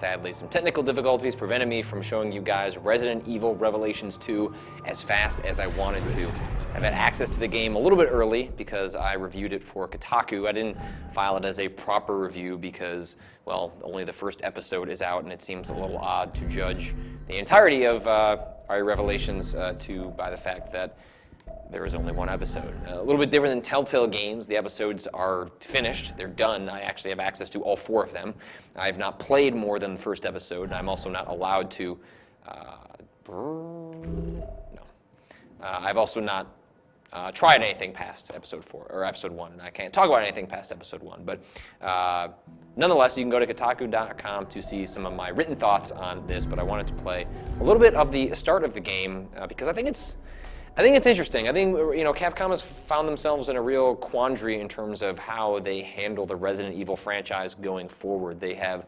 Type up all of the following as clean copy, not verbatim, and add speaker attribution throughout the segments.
Speaker 1: sadly, some technical difficulties prevented me from showing you guys Resident Evil Revelations 2 as fast as I wanted to. I've had access to the game a little bit early because I reviewed it for Kotaku. I didn't file it as a proper review because, well, only the first episode is out, and it seems a little odd to judge the entirety of Revelations 2 by the fact that there is only one episode. A little bit different than Telltale games. The episodes are finished. They're done. I actually have access to all 4 of them. I have not played more than the first episode, and I'm also not allowed to... I've also not tried anything past episode 4, or episode 1. I can't talk about anything past episode 1, but nonetheless, you can go to Kotaku.com to see some of my written thoughts on this, but I wanted to play a little bit of the start of the game because I think it's interesting. I think, Capcom has found themselves in a real quandary in terms of how they handle the Resident Evil franchise going forward. They have,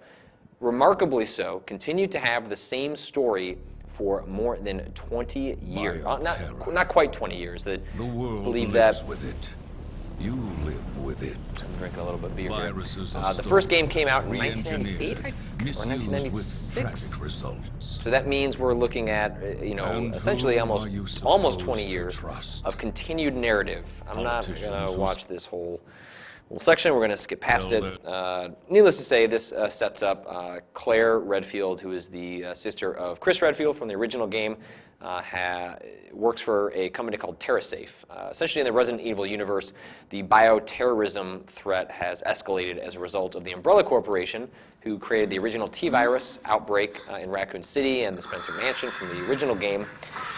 Speaker 1: remarkably so, continued to have the same story for more than 20 years. Not quite 20 years. The
Speaker 2: world
Speaker 1: believe
Speaker 2: lives
Speaker 1: that
Speaker 2: with it. You live with it.
Speaker 1: I'm drinking a little bit of beer here.
Speaker 2: Viruses are
Speaker 1: The first game came out in
Speaker 2: re-engineered,
Speaker 1: 1998 or
Speaker 2: misused with
Speaker 1: 1996.
Speaker 2: tragic results.
Speaker 1: So that means we're looking at,
Speaker 2: And
Speaker 1: essentially
Speaker 2: whom are you
Speaker 1: almost
Speaker 2: supposed
Speaker 1: 20
Speaker 2: to
Speaker 1: years
Speaker 2: trust?
Speaker 1: of continued narrative. I'm not
Speaker 2: Politicians
Speaker 1: going to
Speaker 2: who
Speaker 1: watch this whole section. We're going to skip past it. Needless to say, this sets up Claire Redfield, who is the sister of Chris Redfield from the original game, works for a company called TerraSafe. Essentially, in the Resident Evil universe, the bioterrorism threat has escalated as a result of the Umbrella Corporation, who created the original T-virus outbreak in Raccoon City and the Spencer Mansion from the original game.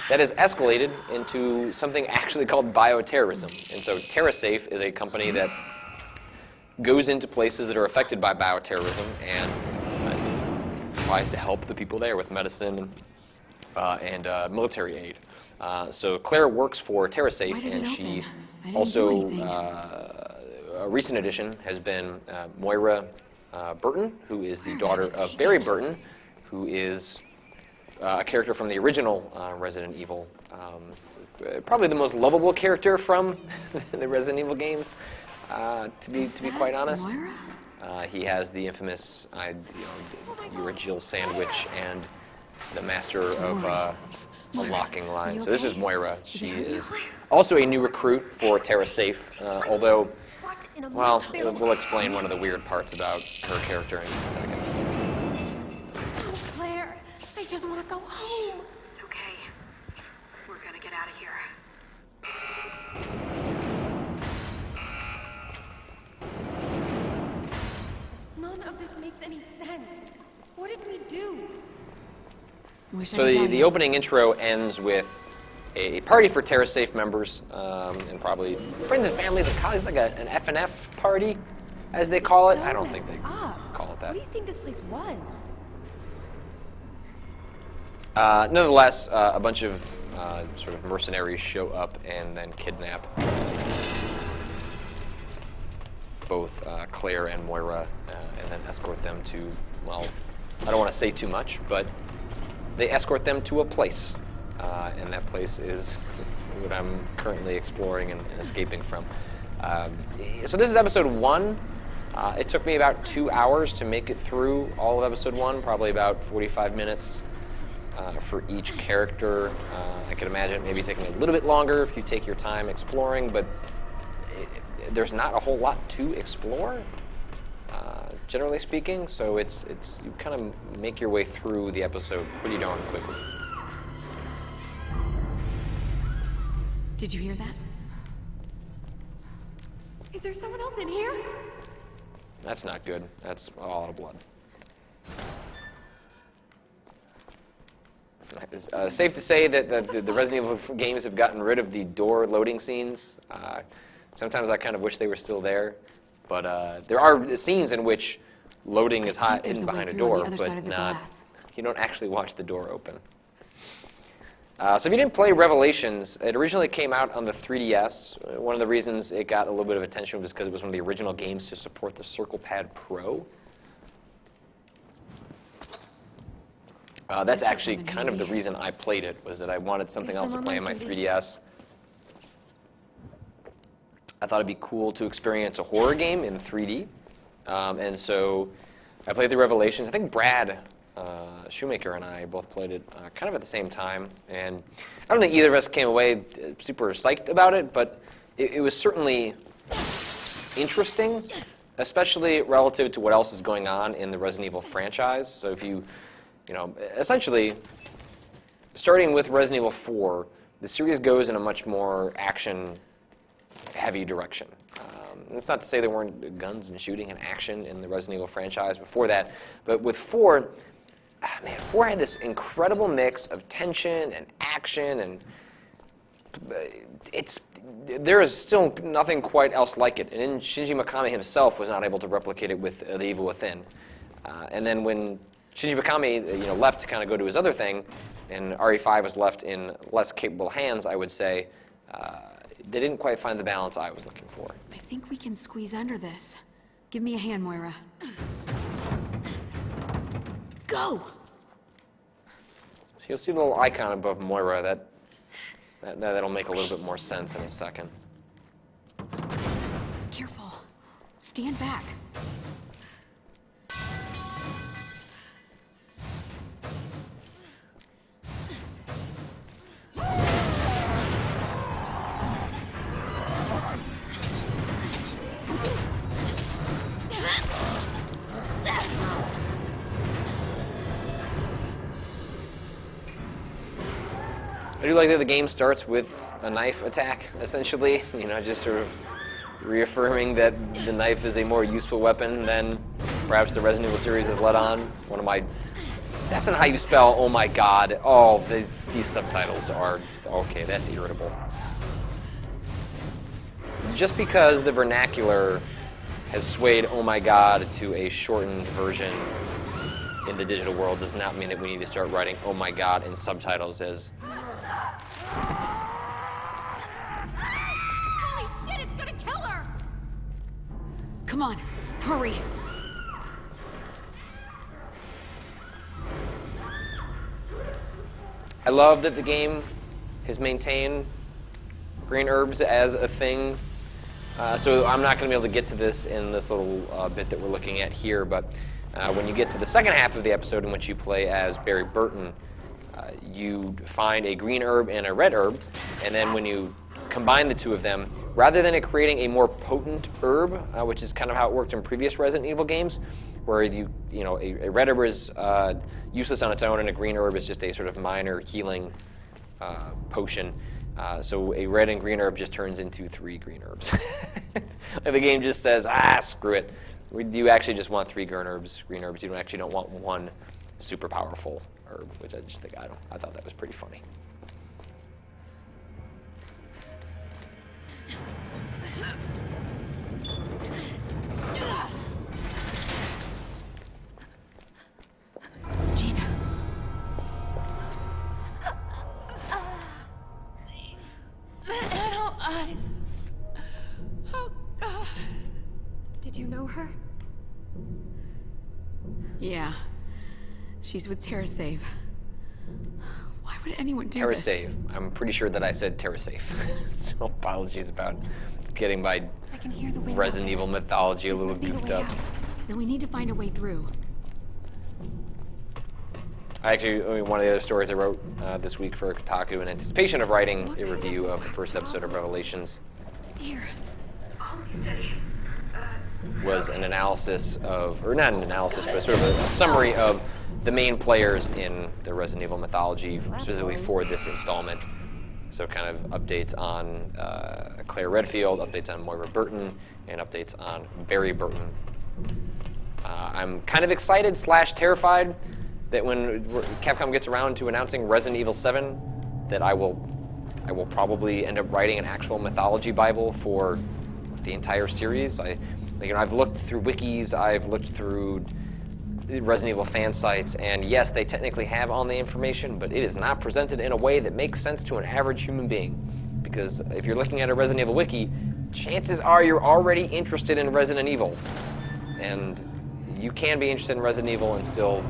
Speaker 1: That has escalated into something actually called bioterrorism. And so TerraSafe is a company that goes into places that are affected by bioterrorism and tries to help the people there with medicine and military aid. So Claire works for TerraSafe, and she also, a recent addition has been Moira Burton, who is the daughter of Barry Burton, who is a character from the original Resident Evil. Probably the most lovable character from the Resident Evil games, to be quite honest. He has the infamous, you're a Jill sandwich, and the master of unlocking lines. So this is Moira. She is also a new recruit for TerraSafe, although, well, we'll explain one of the weird parts about her character in just a second.
Speaker 3: Oh, Claire, I just want to go home. It's okay. We're gonna get out of here. None of this makes any sense. What did we do?
Speaker 1: So the opening intro ends with a party for TerraSafe members and probably friends and families and colleagues, like an F&F party, as they call it. I don't think they call it that.
Speaker 3: What do you think this place was?
Speaker 1: Nonetheless, a bunch of sort of mercenaries show up and then kidnap both Claire and Moira and then escort them to, well, I don't want to say too much, but they escort them to a place, and that place is what I'm currently exploring and escaping from. So this is episode 1. It took me about 2 hours to make it through all of episode 1, probably about 45 minutes for each character. I could imagine maybe taking a little bit longer if you take your time exploring, but there's not a whole lot to explore, generally speaking, so it's you kind of make your way through the episode pretty darn quickly.
Speaker 3: Did you hear that? Is there someone else in here?
Speaker 1: That's not good. That's a lot of blood. It's safe to say that the Resident Evil games have gotten rid of the door loading scenes. Sometimes I kind of wish they were still there. But there are scenes in which loading is hidden behind a door, but not. You don't actually watch the door open. So if you didn't play Revelations, it originally came out on the 3DS. One of the reasons it got a little bit of attention was because it was one of the original games to support the Circle Pad Pro. That's actually kind of the reason I played it, was that I wanted something else to play on my 3DS. I thought it'd be cool to experience a horror game in 3D. And so I played through Revelations. I think Brad Shoemaker and I both played it kind of at the same time, and I don't think either of us came away super psyched about it, but it was certainly interesting, especially relative to what else is going on in the Resident Evil franchise. So if you essentially, starting with Resident Evil 4, the series goes in a much more action-heavy direction. It's not to say there weren't guns and shooting and action in the Resident Evil franchise before that, but with 4, man, 4 had this incredible mix of tension and action, and there is still nothing quite else like it. And Shinji Mikami himself was not able to replicate it with The Evil Within. And then when Shinji Mikami left to kind of go to his other thing, and RE5 was left in less capable hands, I would say, they didn't quite find the balance I was looking for.
Speaker 4: I think we can squeeze under this. Give me a hand, Moira. Go!
Speaker 1: So you'll see the little icon above Moira. That'll make a little bit more sense in a second.
Speaker 4: Careful. Stand back.
Speaker 1: I do like that the game starts with a knife attack, essentially. Just sort of reaffirming that the knife is a more useful weapon than perhaps the Resident Evil series has let on. That's not how you spell, oh my god. Oh, these subtitles are, okay, that's irritable. Just because the vernacular has swayed oh my god to a shortened version in the digital world does not mean that we need to start writing oh my god in subtitles as...
Speaker 3: Holy shit, it's gonna kill her!
Speaker 4: Come on, hurry.
Speaker 1: I love that the game has maintained green herbs as a thing. So I'm not going to be able to get to this in this little bit that we're looking at here, but when you get to the second half of the episode in which you play as Barry Burton, you find a green herb and a red herb, and then when you combine the two of them, rather than it creating a more potent herb, which is kind of how it worked in previous Resident Evil games, where a red herb is useless on its own and a green herb is just a sort of minor healing potion. So a red and green herb just turns into 3 green herbs. And the game just says, screw it. You actually just want 3 green herbs. You don't want one super powerful herb, which I just think, I thought that was pretty funny.
Speaker 4: Gina.
Speaker 3: Little eyes. Oh, God. Did you know her?
Speaker 4: Yeah. She's with TerraSave. Why would anyone do this?
Speaker 1: TerraSave. I'm pretty sure that I said TerraSafe. So apologies about getting my
Speaker 3: I can hear the wind.
Speaker 1: Resident Evil mythology a
Speaker 3: This
Speaker 1: little
Speaker 3: must be the
Speaker 1: goofed
Speaker 3: way
Speaker 1: up.
Speaker 3: out.
Speaker 4: Then we need to find a way through.
Speaker 1: Actually, one of the other stories I wrote this week for Kotaku in anticipation of writing a review of the first episode of Revelations
Speaker 4: Here.
Speaker 1: was an analysis of, or not an analysis, but sort of a summary of the main players in the Resident Evil mythology, specifically for this installment. So kind of updates on Claire Redfield, updates on Moira Burton, and updates on Barry Burton. I'm kind of excited / terrified that when Capcom gets around to announcing Resident Evil 7, that I will probably end up writing an actual mythology Bible for the entire series. I've looked through wikis, I've looked through Resident Evil fan sites, and yes, they technically have all the information, but it is not presented in a way that makes sense to an average human being. Because if you're looking at a Resident Evil wiki, chances are you're already interested in Resident Evil. And you can be interested in Resident Evil and still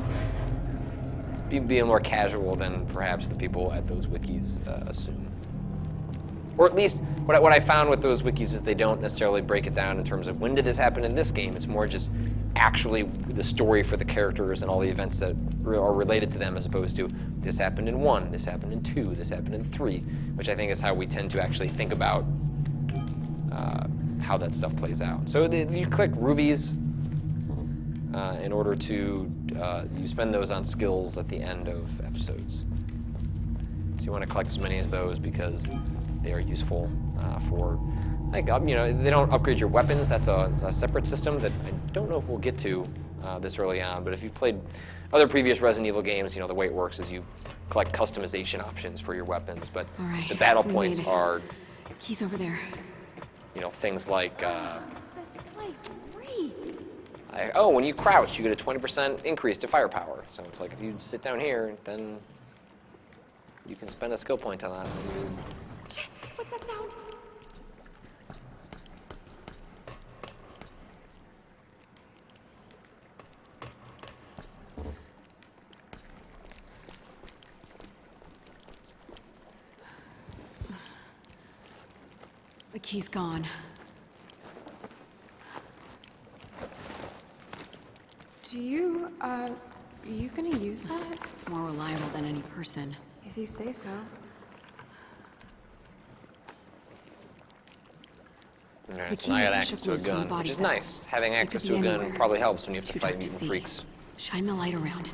Speaker 1: be more casual than perhaps the people at those wikis assume. Or at least, what I found with those wikis is they don't necessarily break it down in terms of when did this happen in this game. It's more just actually the story for the characters and all the events that are related to them, as opposed to this happened in 1, this happened in 2, this happened in 3, which I think is how we tend to actually think about how that stuff plays out. So you click rubies in order to, you spend those on skills at the end of episodes. So you want to collect as many as those because they are useful for, like, they don't upgrade your weapons. That's a separate system that I don't know if we'll get to this early on. But if you've played other previous Resident Evil games, the way it works is you collect customization options for your weapons. But
Speaker 4: All right,
Speaker 1: the battle
Speaker 4: we
Speaker 1: points
Speaker 4: made it.
Speaker 1: are,
Speaker 4: Key's over there.
Speaker 1: things like,
Speaker 3: This place reeks.
Speaker 1: when you crouch, you get a 20% increase to firepower. So it's like if you sit down here, then you can spend a skill point on that.
Speaker 3: Shit, what's that sound?
Speaker 4: The key's gone.
Speaker 5: Are you gonna use that?
Speaker 4: It's more reliable than any person.
Speaker 5: If you say so.
Speaker 1: Alright, so
Speaker 4: key
Speaker 1: now I
Speaker 4: is
Speaker 1: got
Speaker 4: to
Speaker 1: access
Speaker 4: ship
Speaker 1: to a
Speaker 4: loose from the
Speaker 1: gun,
Speaker 4: body
Speaker 1: which is
Speaker 4: bag.
Speaker 1: nice. Having
Speaker 4: It
Speaker 1: access
Speaker 4: could
Speaker 1: to a
Speaker 4: be
Speaker 1: gun
Speaker 4: anywhere.
Speaker 1: probably helps when you have
Speaker 4: It's
Speaker 1: to
Speaker 4: too dark
Speaker 1: fight mutant
Speaker 4: see.
Speaker 1: freaks.
Speaker 4: Shine the light around.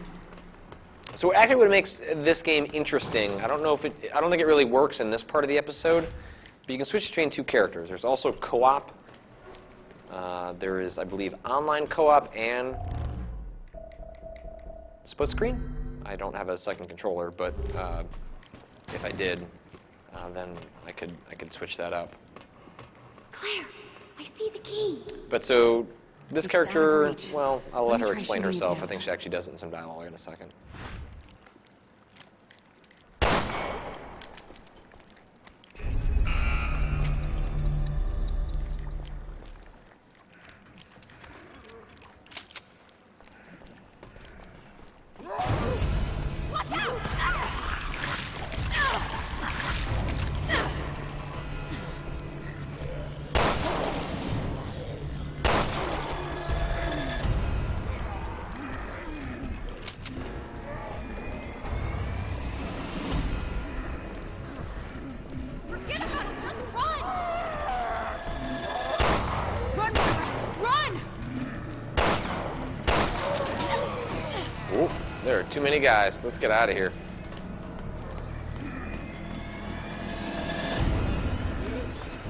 Speaker 1: So actually what makes this game interesting, I don't think it really works in this part of the episode, but you can switch between two characters. There's also co-op. There is, I believe, online co-op and split screen. I don't have a second controller, but if I did, then I could switch that up.
Speaker 3: Claire, I see the key.
Speaker 1: But so this
Speaker 4: It's
Speaker 1: character,
Speaker 4: out of reach.
Speaker 1: well, I'll
Speaker 4: Let
Speaker 1: let
Speaker 4: me
Speaker 1: her
Speaker 4: try
Speaker 1: explain
Speaker 4: shooting it
Speaker 1: herself. I
Speaker 4: down.
Speaker 1: think she actually does it in some dialogue in a second.
Speaker 3: Watch out! Forget about it, just run! Run, Barbara, run!
Speaker 1: Ooh, there are too many guys. Let's get out of here.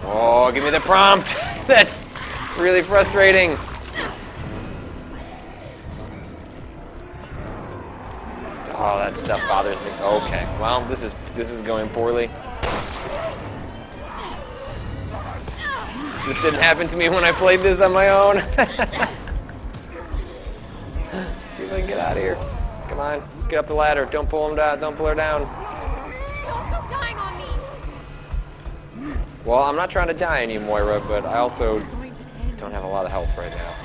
Speaker 1: Oh, give me the prompt. That's really frustrating. Oh, that stuff bothers me. Okay, well, this is going poorly. This didn't happen to me when I played this on my own. See if I can get out of here. Come on, get up the ladder. Don't pull him down. Don't pull her down.
Speaker 3: Don't go dying on me!
Speaker 1: Well, I'm not trying to die on you, Moira, but I also don't have a lot of health right now.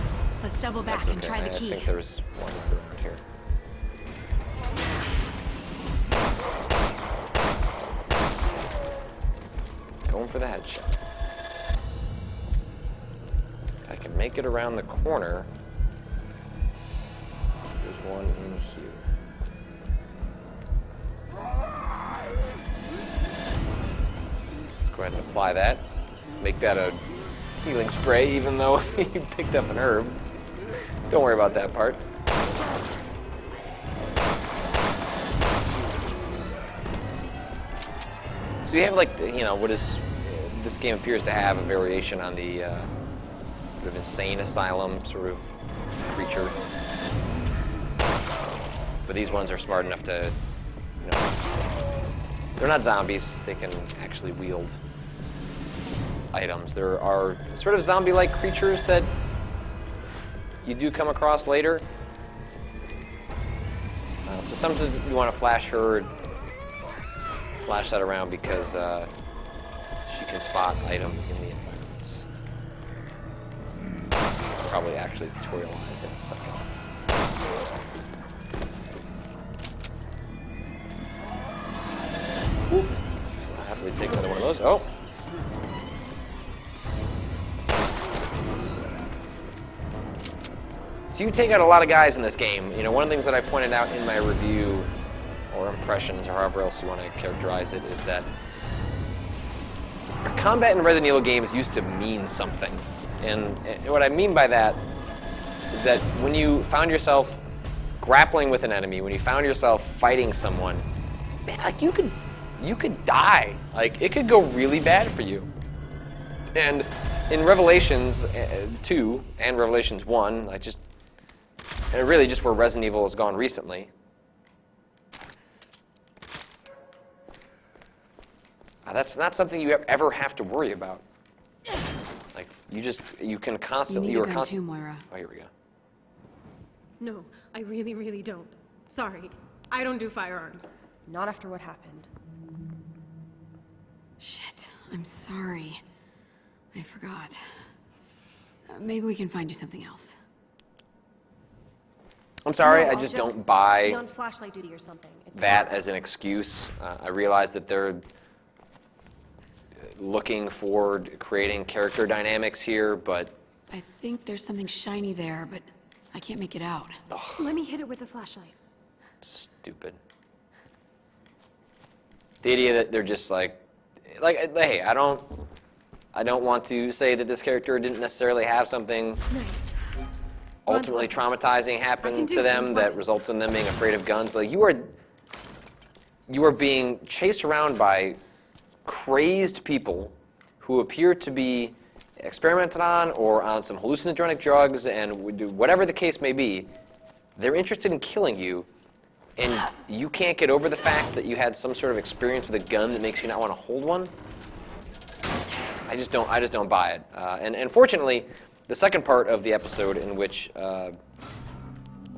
Speaker 4: Let's double back
Speaker 1: That's
Speaker 4: and try the
Speaker 1: I
Speaker 4: key.
Speaker 1: think there's one around here. Going for the headshot. If I can make it around the corner, there's one in here. Go ahead and apply that. Make that a healing spray, even though you picked up an herb. Don't worry about that part. So you have, like, what is, this game appears to have a variation on the sort of insane asylum sort of creature. But these ones are smart enough to, they're not zombies. They can actually wield items. There are sort of zombie-like creatures that you do come across later. So sometimes you want to flash her, flash that around because she can spot items in the environments. It's probably actually tutorialized in a second. I'll happily take another one of those. Oh! So you take out a lot of guys in this game. You know, one of the things that I pointed out in my review, or impressions, or however else you want to characterize it, is that combat in Resident Evil games used to mean something. And what I mean by that is that when you found yourself grappling with an enemy, when you found yourself fighting someone, man, like you could die. Like, it could go really bad for you. And in Revelations 2 and Revelations 1, and really just where Resident Evil has gone recently, that's not something you ever have to worry about. Like, you can constantly...
Speaker 4: You need a gun too, Moira.
Speaker 1: Oh, here we go.
Speaker 6: No, I really, really don't. Sorry, I don't do firearms.
Speaker 5: Not after what happened.
Speaker 4: Shit, I'm sorry. I forgot. Maybe we can find you something else.
Speaker 1: I'm sorry,
Speaker 6: No,
Speaker 1: I
Speaker 6: I'll
Speaker 1: just
Speaker 6: just
Speaker 1: don't
Speaker 6: Be
Speaker 1: buy
Speaker 6: on flashlight duty or something. It's
Speaker 1: that
Speaker 6: fine.
Speaker 1: as an excuse. I realize that they're looking for creating character dynamics here, but...
Speaker 4: I think there's something shiny there, but I can't make it out.
Speaker 6: Let me hit it with a flashlight.
Speaker 1: Stupid. The idea that they're just like, hey, I don't want to say that this character didn't necessarily have something
Speaker 6: Nice.
Speaker 1: ultimately traumatizing happen to them that results in them being afraid of guns, but you are being chased around by crazed people who appear to be experimented on or on some hallucinogenic drugs, and whatever the case may be, they're interested in killing you, and you can't get over the fact that you had some sort of experience with a gun that makes you not want to hold one. I just don't buy it. And unfortunately, the second part of the episode in which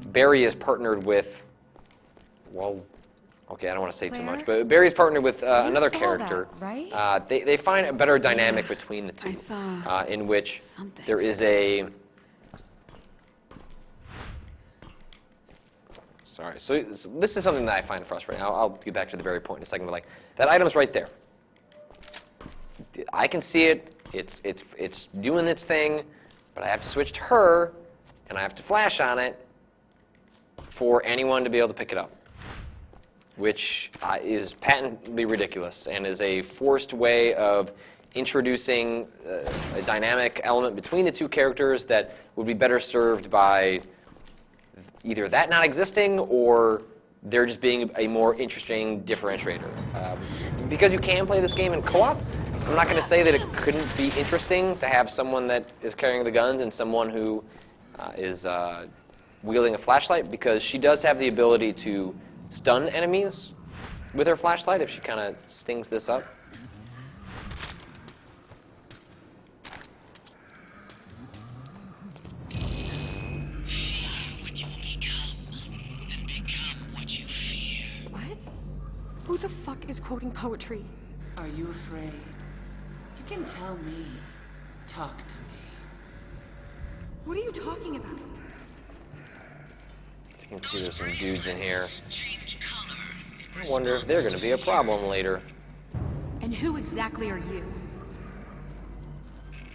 Speaker 1: Barry is partnered with, well, okay, I don't want to say too much, but Barry's partnered with another
Speaker 5: saw
Speaker 1: character.
Speaker 5: that, right?
Speaker 1: They find a better dynamic between the two,
Speaker 4: I saw
Speaker 1: in which
Speaker 4: something.
Speaker 1: there is a... Sorry, so this is something that I find frustrating. I'll get back to the very point in a second, but like, that item's right there. I can see it, it's doing its thing, but I have to switch to her, and I have to flash on it for anyone to be able to pick it up, which is patently ridiculous and is a forced way of introducing a dynamic element between the two characters that would be better served by either that not existing or there just being a more interesting differentiator. Because you can play this game in co-op, I'm not going to say that it couldn't be interesting to have someone that is carrying the guns and someone who is wielding a flashlight, because she does have the ability to stun enemies with her flashlight if she kind of stings this up.
Speaker 6: What? Who the fuck is quoting poetry?
Speaker 7: Are you afraid? You can tell me. Talk to me.
Speaker 6: What are you talking about?
Speaker 1: As you can see, there's some dudes in here. I wonder if they're going to be a problem later.
Speaker 4: And who exactly are you?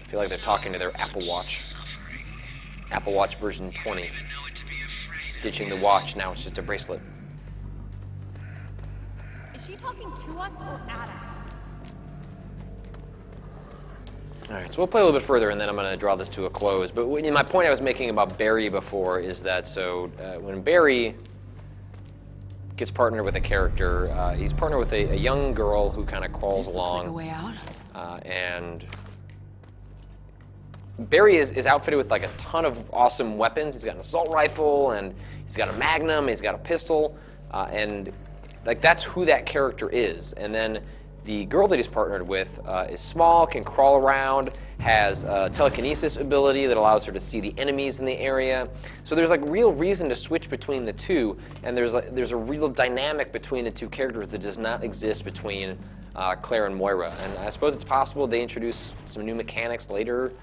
Speaker 1: I feel like they're talking to their Apple Watch. Apple Watch version 20. Ditching the watch, now it's just a bracelet.
Speaker 3: Is she talking to us or at us?
Speaker 1: All right, so we'll play a little bit further, and then I'm going to draw this to a close. But my point I was making about Barry before is that when Barry gets partnered with a character, he's partnered with a young girl who kind of crawls
Speaker 4: This
Speaker 1: along.
Speaker 4: looks like a way out.
Speaker 1: And Barry is outfitted with like a ton of awesome weapons. He's got an assault rifle, and he's got a magnum, he's got a pistol, and like that's who that character is. And then the girl that he's partnered with is small, can crawl around, has a telekinesis ability that allows her to see the enemies in the area. So there's like real reason to switch between the two, and there's a real dynamic between the two characters that does not exist between Claire and Moira. And I suppose it's possible they introduce some new mechanics later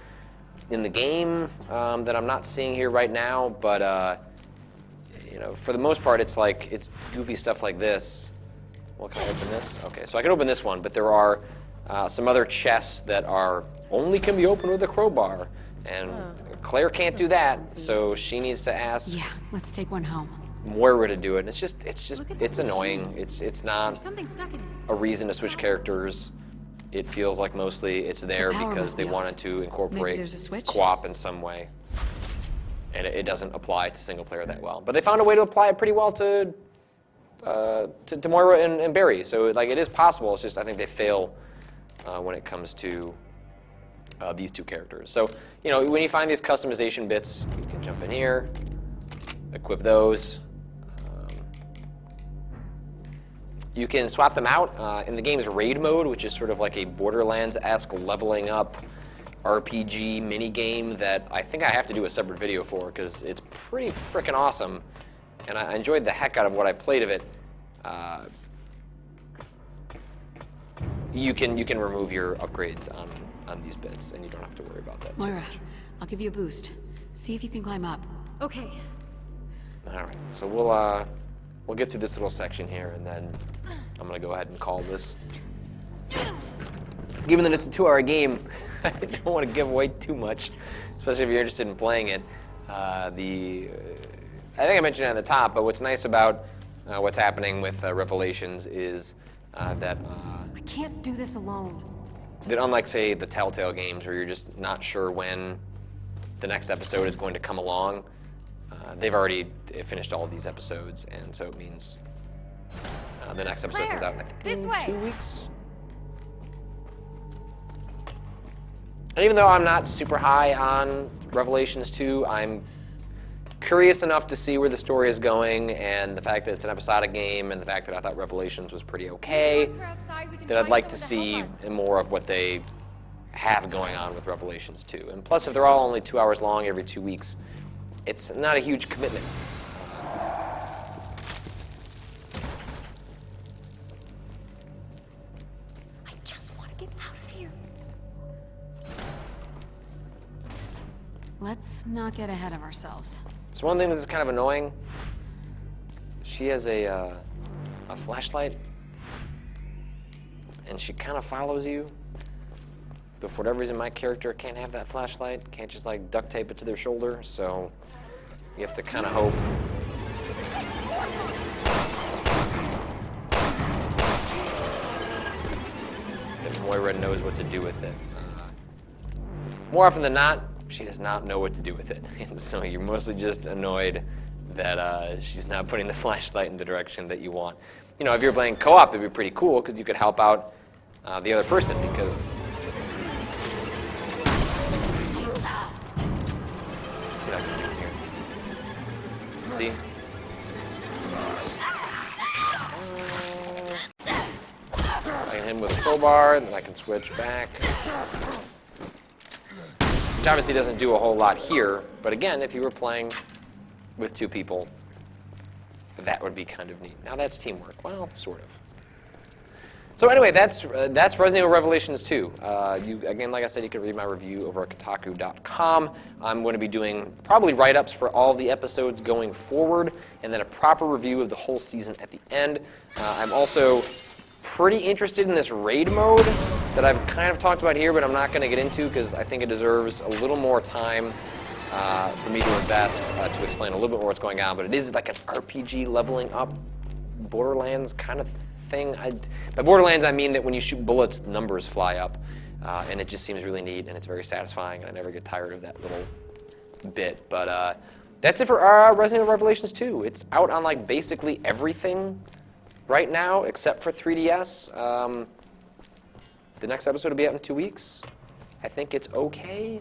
Speaker 1: in the game that I'm not seeing here right now, but for the most part, it's goofy stuff like this. Well, can I open this? Okay, so I can open this one, but there are some other chests that only can be opened with a crowbar, and Claire can't do that, so she needs to ask
Speaker 4: Yeah, let's take one home.
Speaker 1: Moira to do it. And it's
Speaker 6: Look at this
Speaker 1: annoying.
Speaker 6: machine.
Speaker 1: It's not
Speaker 6: There's something stuck in it.
Speaker 1: a reason to switch characters. It feels like mostly it's there
Speaker 4: The power
Speaker 1: because
Speaker 4: must
Speaker 1: they
Speaker 4: be
Speaker 1: wanted
Speaker 4: off.
Speaker 1: to incorporate
Speaker 4: Maybe there's a switch?
Speaker 1: co-op in some way. And it doesn't apply to single player that well. But they found a way to apply it pretty well to Moira and Barry. So like it is possible. It's just I think they fail when it comes to these two characters. So when you find these customization bits, you can jump in here, equip those. You can swap them out in the game's raid mode, which is sort of like a Borderlands-esque leveling up RPG mini game that I think I have to do a separate video for because it's pretty freaking awesome, and I enjoyed the heck out of what I played of it. You can remove your upgrades on these bits, and you don't have to worry about that. too
Speaker 4: Moira,
Speaker 1: much.
Speaker 4: I'll give you a boost. See if you can climb up.
Speaker 6: Okay.
Speaker 1: All right, so we'll get through this little section here, and then I'm gonna go ahead and call this. Given that it's a 2-hour game, I don't want to give away too much, especially if you're interested in playing it. I think I mentioned it at the top, but what's nice about what's happening with Revelations is that
Speaker 6: I can't do this alone.
Speaker 1: unlike, say, the Telltale games where you're just not sure when the next episode is going to come along, they've already finished all of these episodes, and so it means the next episode comes out in, I think,
Speaker 3: this way.
Speaker 1: 2 weeks. And even though I'm not super high on Revelations 2, I'm curious enough to see where the story is going, and the fact that it's an episodic game, and the fact that I thought Revelations was pretty okay,
Speaker 3: Once we're outside, we can
Speaker 1: that I'd
Speaker 3: find
Speaker 1: like to
Speaker 3: someone
Speaker 1: see
Speaker 3: help us.
Speaker 1: more of what they have going on with Revelations 2. And plus, if they're all only 2 hours long every 2 weeks, it's not a huge commitment.
Speaker 3: I just want to get out of here.
Speaker 4: Let's not get ahead of ourselves.
Speaker 1: So one thing that's kind of annoying, she has a flashlight, and she kind of follows you. But for whatever reason, my character can't have that flashlight, can't just like duct tape it to their shoulder, so you have to kind of hope. That Moira knows what to do with it. More often than not, she does not know what to do with it. And so you're mostly just annoyed that she's not putting the flashlight in the direction that you want. If you're playing co-op, it'd be pretty cool because you could help out the other person because... Let's see what I can do here. See? I can hit him with a crowbar, and then I can switch back. Which obviously doesn't do a whole lot here, but again, if you were playing with 2 people, that would be kind of neat. Now that's teamwork. Well, sort of. So anyway, that's Resident Evil Revelations 2. Again, like I said, you can read my review over at Kotaku.com. I'm going to be doing probably write-ups for all the episodes going forward, and then a proper review of the whole season at the end. I'm also pretty interested in this raid mode that I've kind of talked about here, but I'm not going to get into because I think it deserves a little more time for me to invest to explain a little bit more what's going on. But it is like an RPG leveling up Borderlands kind of thing. By Borderlands, I mean that when you shoot bullets, the numbers fly up, and it just seems really neat, and it's very satisfying, and I never get tired of that little bit. But that's it for Resident Evil Revelations 2. It's out on like basically everything right now except for 3DS. The next episode will be out in 2 weeks. I think it's okay.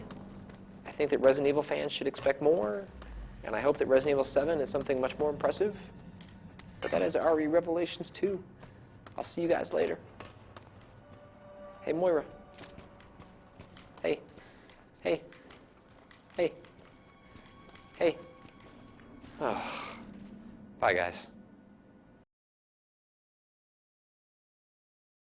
Speaker 1: I think that Resident Evil fans should expect more, and I hope that Resident Evil 7 is something much more impressive. But that is RE Revelations 2. I'll see you guys later. Hey, Moira. Hey. Hey. Hey. Hey. Oh. Bye, guys.